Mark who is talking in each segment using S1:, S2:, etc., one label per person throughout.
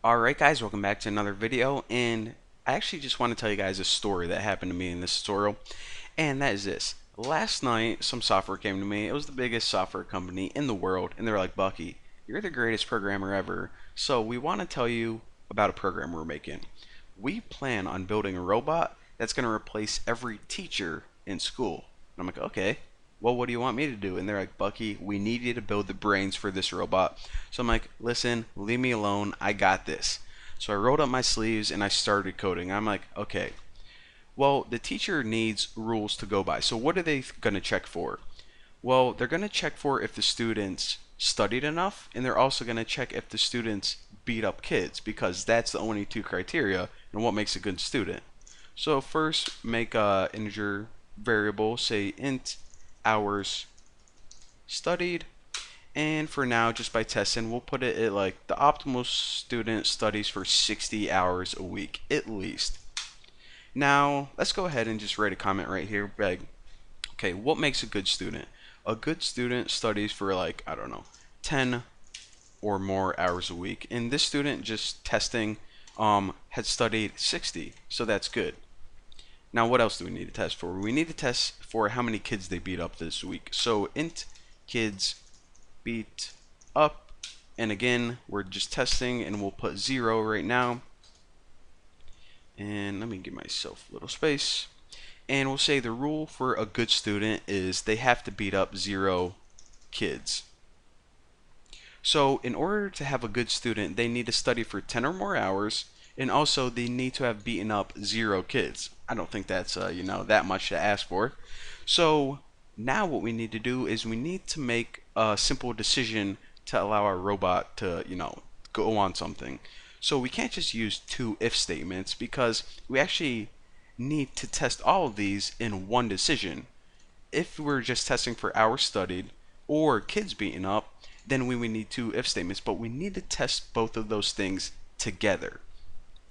S1: Alright guys, welcome back to another video, and I actually just want to tell you guys a story that happened to me in this tutorial, and that is this. Last night, some software came to me. It was the biggest software company in the world, and they were like, Bucky, you're the greatest programmer ever, so we want to tell you about a program we're making. We plan on building a robot that's going to replace every teacher in school. And I'm like, okay, well, what do you want me to do? And they're like, Bucky, we need you to build the brains for this robot. So I'm like, listen, leave me alone. I got this. So I rolled up my sleeves and I started coding. I'm like, okay, well, the teacher needs rules to go by. So what are they going to check for? Well, they're going to check for if the students studied enough, and they're also going to check if the students beat up kids, because that's the only two criteria and what makes a good student. So first, make a integer variable, say int hours studied, and for now, just by testing, we'll put it at like the optimal student studies for 60 hours a week at least. Now let's go ahead and just write a comment right here, like, okay, what makes a good student? A good student studies for, like, I don't know, 10 or more hours a week, and this student just testing had studied 60, so that's good. Now what else do we need to test for? We need to test for how many kids they beat up this week. So int kids beat up, and again we're just testing, and we'll put 0 right now, and let me give myself a little space, and we'll say the rule for a good student is they have to beat up 0 kids. So in order to have a good student, they need to study for 10 or more hours, and also they need to have beaten up 0 kids. I don't think that's that much to ask for. So now what we need to do is we need to make a simple decision to allow our robot to go on something. So we can't just use 2 if statements, because we actually need to test all of these in one decision. If we're just testing for hours studied or kids beaten up, then we would need 2 if statements, but we need to test both of those things together.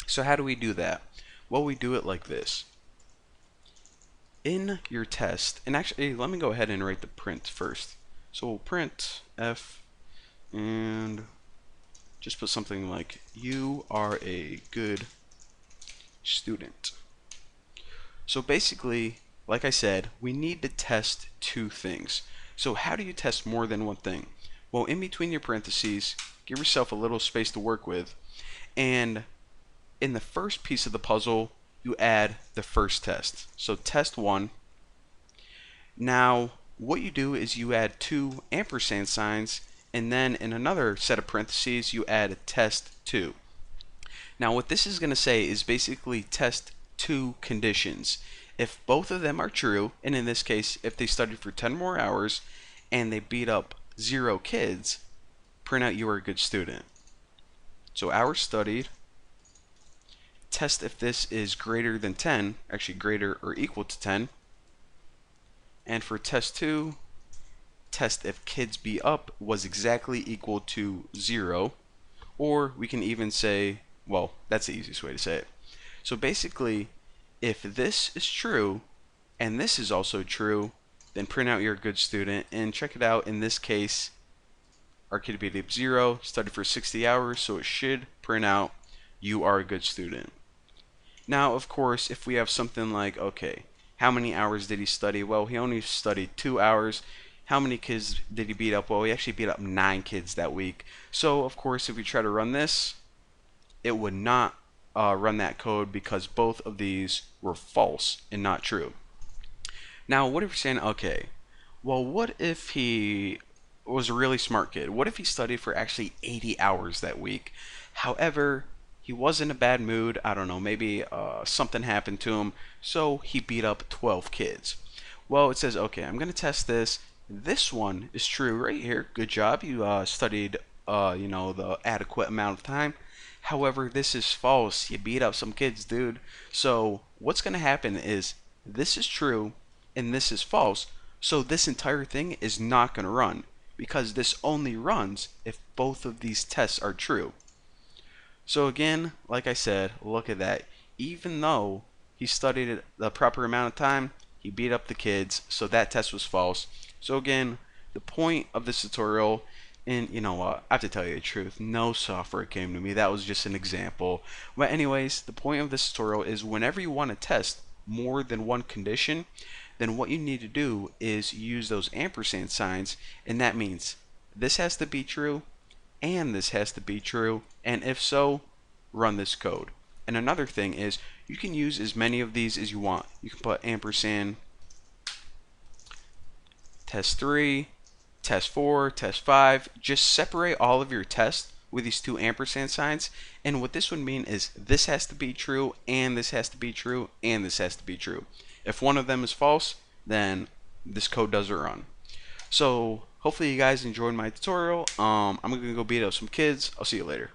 S1: So how do we do that? Well, we do it like this. In your test, and actually let me go ahead and write the print first. So we'll print f and just put something like, you are a good student. So basically, like I said, we need to test 2 things. So how do you test more than one thing? Well, in between your parentheses, give yourself a little space to work with, and in the first piece of the puzzle, you add the first test. So test 1. Now, what you do is you add 2 ampersand signs, and then in another set of parentheses, you add test 2. Now, what this is going to say is basically test 2 conditions. If both of them are true, and in this case, if they studied for 10 more hours and they beat up 0 kids, print out you are a good student. So hours studied, test if this is greater than 10, actually greater or equal to 10, and for test 2, test if kids beat up was exactly equal to 0, or we can even say, well, that's the easiest way to say it. So basically, if this is true and this is also true, then print out you're a good student, and check it out. In this case, our kid beat up 0, studied for 60 hours, so it should print out you are a good student. Now, of course, if we have something like, okay, how many hours did he study? Well, he only studied 2 hours. How many kids did he beat up? Well, he actually beat up 9 kids that week. So, of course, if we try to run this, it would not run that code, because both of these were false and not true. Now, what if we're saying, okay, well, what if he was a really smart kid? What if he studied for actually 80 hours that week? However, he was in a bad mood. I don't know, maybe something happened to him, so he beat up 12 kids. Well, it says, okay, I'm going to test this. This one is true right here. Good job. You studied, the adequate amount of time. However, this is false. You beat up some kids, dude. So what's going to happen is this is true and this is false. So this entire thing is not going to run, because this only runs if both of these tests are true. So again, like I said, look at that. Even though he studied the proper amount of time, he beat up the kids, so that test was false. So again, the point of this tutorial And you know what? I have to tell you the truth. No software came to me. That was just an example. But anyways, the point of this tutorial is whenever you want to test more than one condition, then what you need to do is use those ampersand signs, and that means this has to be true and this has to be true, and if so, run this code. And another thing is you can use as many of these as you want. You can put ampersand test 3, test 4, test 5. Just separate all of your tests with these two ampersand signs. And what this would mean is this has to be true, and this has to be true, and this has to be true. If one of them is false, then this code doesn't run. So hopefully you guys enjoyed my tutorial. I'm going to go beat up some kids. I'll see you later.